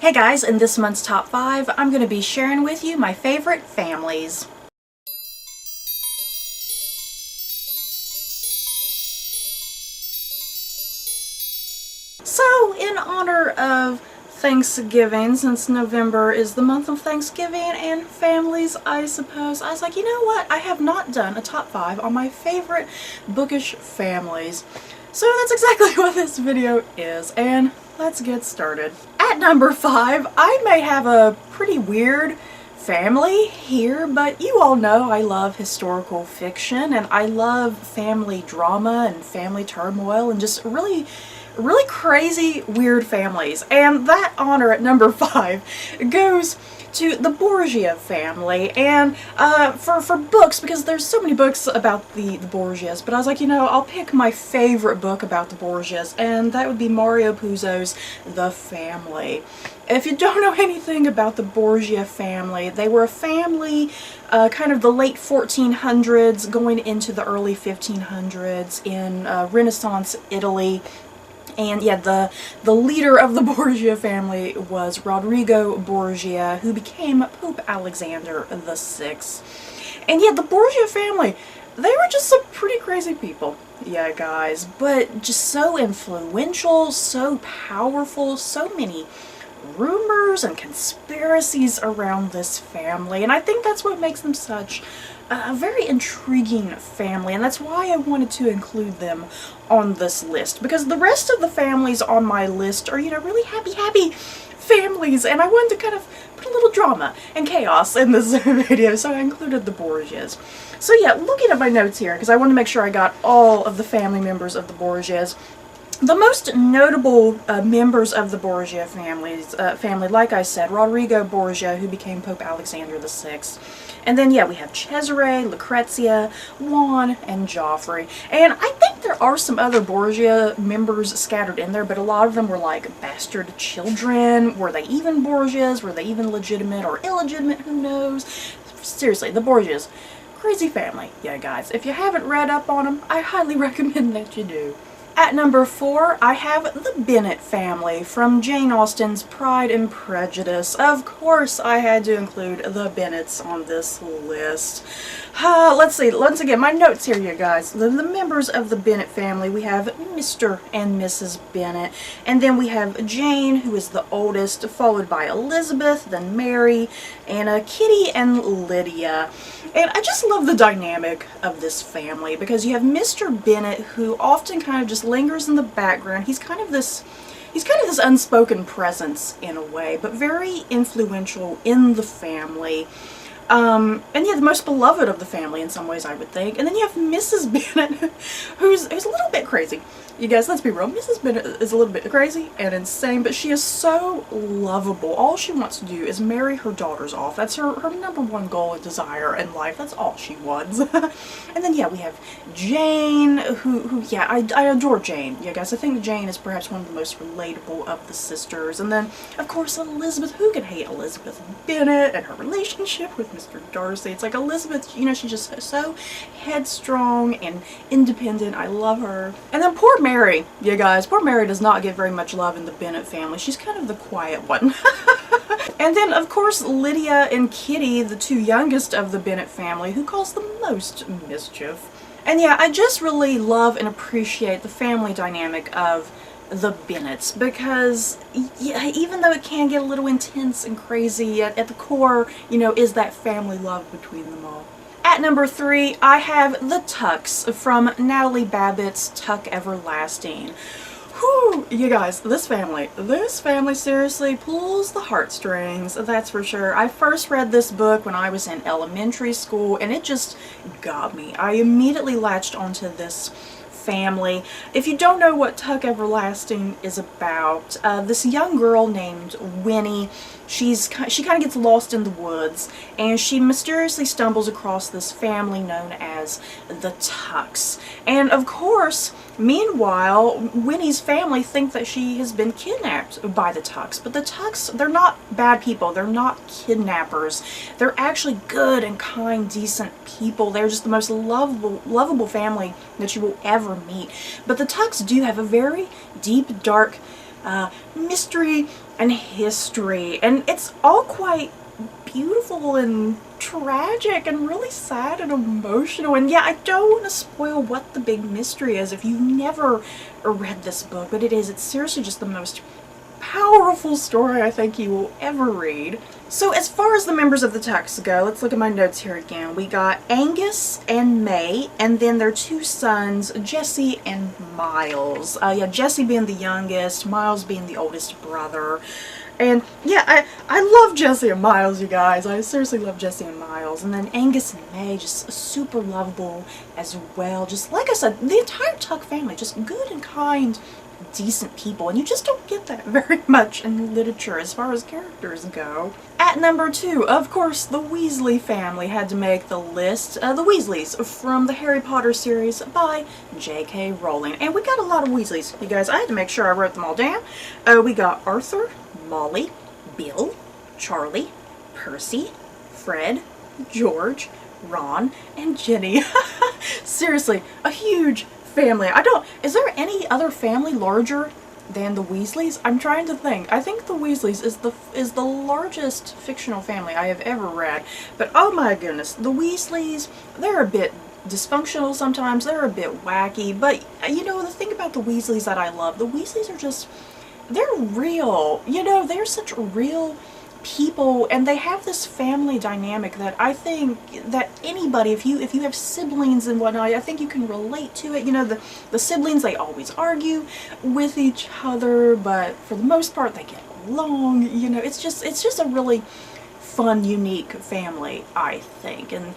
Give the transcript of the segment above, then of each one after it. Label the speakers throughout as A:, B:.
A: Hey guys, in this month's top 5, I'm going to be sharing with you my favorite families. So, in honor of Thanksgiving, since November is the month of Thanksgiving and families, I suppose, I was like, you know what? I have not done a top 5 on my favorite bookish families. So that's exactly what this video is, and let's get started. At number 5, I may have a pretty weird family here, but you all know I love historical fiction, and I love family drama and family turmoil and just really crazy, weird families. And that honor at number 5 goes to the Borgia family, and for books, because there's so many books about the Borgias, but I was like, you know, I'll pick my favorite book about the Borgias, and that would be Mario Puzo's The Family. If you don't know anything about the Borgia family, they were a family kind of the late 1400s going into the early 1500s in Renaissance Italy. And yeah, the leader of the Borgia family was Rodrigo Borgia, who became Pope Alexander VI. And yeah, the Borgia family, they were just some pretty crazy people. Yeah, guys, but just so influential, so powerful, so many rumors and conspiracies around this family, and I think that's what makes them such a very intriguing family, and that's why I wanted to include them on this list, because the rest of the families on my list are, you know, really happy families, and I wanted to kind of put a little drama and chaos in this video, so I included the Borgias. So yeah, looking at my notes here, because I wanted to make sure I got all of the family members of the Borgias. The most notable members of the Borgia family, like I said, Rodrigo Borgia, who became Pope Alexander VI. And then, yeah, we have Cesare, Lucrezia, Juan, and Joffrey. And I think there are some other Borgia members scattered in there, but a lot of them were like bastard children. Were they even Borgias? Were they even legitimate or illegitimate? Who knows? Seriously, the Borgias, crazy family. Yeah, guys, if you haven't read up on them, I highly recommend that you do. At number 4, I have the Bennet family from Jane Austen's Pride and Prejudice. Of course, I had to include the Bennets on this list. Let's see, once again, my notes here, you guys. The members of the Bennet family, we have Mr. and Mrs. Bennet, and then we have Jane, who is the oldest, followed by Elizabeth, then Mary, and Kitty and Lydia. And I just love the dynamic of this family, because you have Mr. Bennet, who often kind of just lingers in the background. He's kind of this unspoken presence in a way, but very influential in the family. And yeah, the most beloved of the family in some ways, I would think. And then you have Mrs. Bennet, who's a little bit crazy. You guys, let's be real, Mrs. Bennet is a little bit crazy and insane, but she is so lovable. All she wants to do is marry her daughters off. That's her number one goal and desire in life. That's all she wants. And then, yeah, we have Jane, who yeah, I adore Jane. Yeah, guys, I think Jane is perhaps one of the most relatable of the sisters. And then, of course, Elizabeth. Who could hate Elizabeth Bennet and her relationship with Mr. Darcy? It's like Elizabeth, you know, she's just so headstrong and independent. I love her. And then poor Mary, you guys, poor Mary does not get very much love in the Bennet family. She's kind of the quiet one. And then, of course, Lydia and Kitty, the two youngest of the Bennet family, who cause the most mischief. And yeah, I just really love and appreciate the family dynamic of the Bennets, because yeah, even though it can get a little intense and crazy, at the core, you know, is that family love between them all. At number 3, I have the Tucks from Natalie Babbitt's Tuck Everlasting. Whew, you guys, this family seriously pulls the heartstrings, that's for sure. I first read this book when I was in elementary school, and it just got me. I immediately latched onto this family. If you don't know what Tuck Everlasting is about, this young girl named Winnie, she kind of gets lost in the woods, and she mysteriously stumbles across this family known as the Tucks. And of course, meanwhile, Winnie's family think that she has been kidnapped by the Tucks, but the Tucks, they're not bad people. They're not kidnappers. They're actually good and kind, decent people. They're just the most lovable family that you will ever meet. But the Tucks do have a very deep, dark mystery and history, and it's all quite beautiful and tragic and really sad and emotional. And yeah, I don't want to spoil what the big mystery is if you've never read this book, but it's seriously just the most powerful story I think you will ever read. So as far as the members of the Tucks go, let's look at my notes here again. We got Angus and May, and then their two sons, Jesse and Miles. Yeah, Jesse being the youngest, Miles being the oldest brother. And yeah, I love Jesse and Miles, you guys. I seriously love Jesse and Miles. And then Angus and May, just super lovable as well. Just like I said, the entire Tuck family, just good and kind, decent people. And you just don't get that very much in literature as far as characters go. At number 2, of course, the Weasley family had to make the list. The Weasleys from the Harry Potter series by J.K. Rowling. And we got a lot of Weasleys, you guys. I had to make sure I wrote them all down. We got Arthur, Molly, Bill, Charlie, Percy, Fred, George, Ron, and Ginny. Seriously, a huge family. Is there any other family larger than the Weasleys? I'm trying to think. I think the Weasleys is the largest fictional family I have ever read. But oh my goodness, the Weasleys, they're a bit dysfunctional sometimes, they're a bit wacky, but you know, the thing about the Weasleys that I love, the Weasleys are just, they're real. You know, they're such real people, and they have this family dynamic that I think that anybody, if you have siblings and whatnot, I think you can relate to it. You know, the siblings, they always argue with each other, but for the most part they get along. You know, it's just a really fun, unique family, I think. And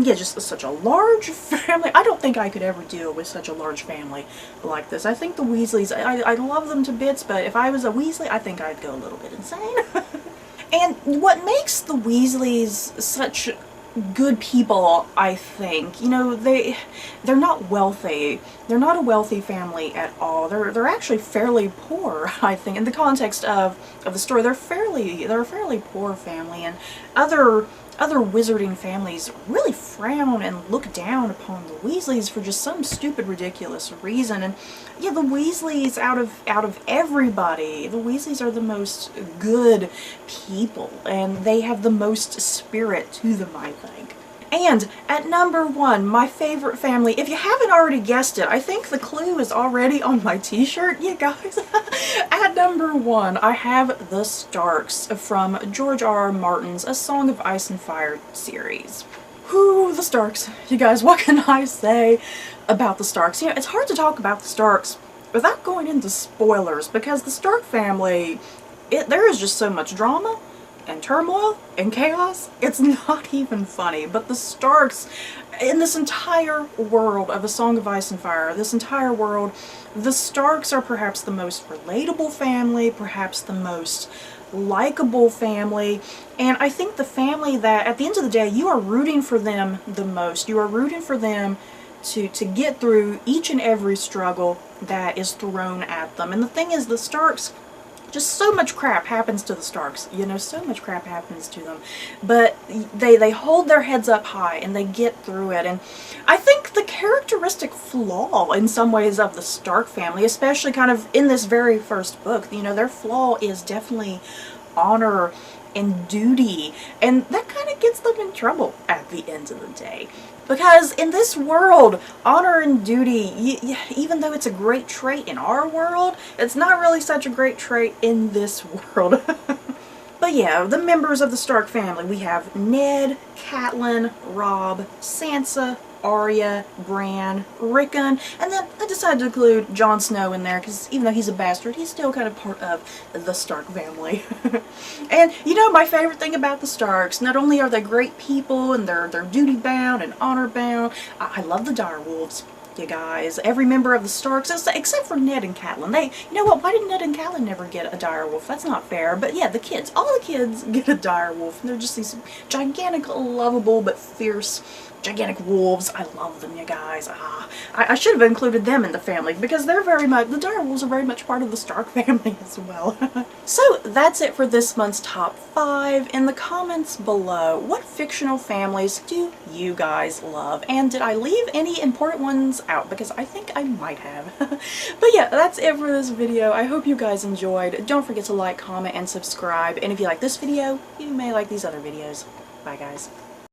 A: yeah, just such a large family. I don't think I could ever deal with such a large family like this. I think the Weasleys, I love them to bits, but if I was a Weasley, I think I'd go a little bit insane. And what makes the Weasleys such good people, I think, you know, they're not wealthy. They're not a wealthy family at all. They're actually fairly poor, I think. In the context of the story, they're a fairly poor family, and other wizarding families really frown and look down upon the Weasleys for just some stupid, ridiculous reason. And yeah, the Weasleys, out of everybody, the Weasleys are the most good people, and they have the most spirit to them, I think. And at number 1, my favorite family, if you haven't already guessed it, I think the clue is already on my t-shirt, you guys. At number 1, I have the Starks from George R.R. Martin's A Song of Ice and Fire series. Whew, the Starks. You guys, what can I say about the Starks? You know, it's hard to talk about the Starks without going into spoilers, because the Stark family, there is just so much drama and turmoil and chaos, it's not even funny. But the Starks, in this entire world of A Song of Ice and Fire, this entire world, the Starks are perhaps the most relatable family, perhaps the most likable family, and I think the family that at the end of the day you are rooting for them the most. You are rooting for them to get through each and every struggle that is thrown at them. And the thing is, the Starks, just so much crap happens to the Starks, you know, so much crap happens to them, but they hold their heads up high and they get through it. And I think the characteristic flaw in some ways of the Stark family, especially kind of in this very first book, you know, their flaw is definitely honor and duty, and that kind of gets them in trouble at the end of the day. Because in this world, honor and duty, even though it's a great trait in our world, it's not really such a great trait in this world. But yeah, the members of the Stark family, we have Ned, Catelyn, Robb, Sansa, Arya, Bran, Rickon, and then I decided to include Jon Snow in there because even though he's a bastard, he's still kind of part of the Stark family. And you know, my favorite thing about the Starks, not only are they great people and they're duty bound and honor bound, I love the direwolves. You guys, every member of the Starks, except for Ned and Catelyn. You know what, why did Ned and Catelyn never get a direwolf? That's not fair. But yeah, the kids, all the kids get a direwolf, and they're just these gigantic, lovable, but fierce gigantic wolves. I love them, you guys. I should have included them in the family because they're very much, the dire wolves are very much part of the Stark family as well. So that's it for this month's top 5. In the comments below, what fictional families do you guys love? And did I leave any important ones out? Because I think I might have. But yeah, that's it for this video. I hope you guys enjoyed. Don't forget to like, comment, and subscribe. And if you like this video, you may like these other videos. Bye guys.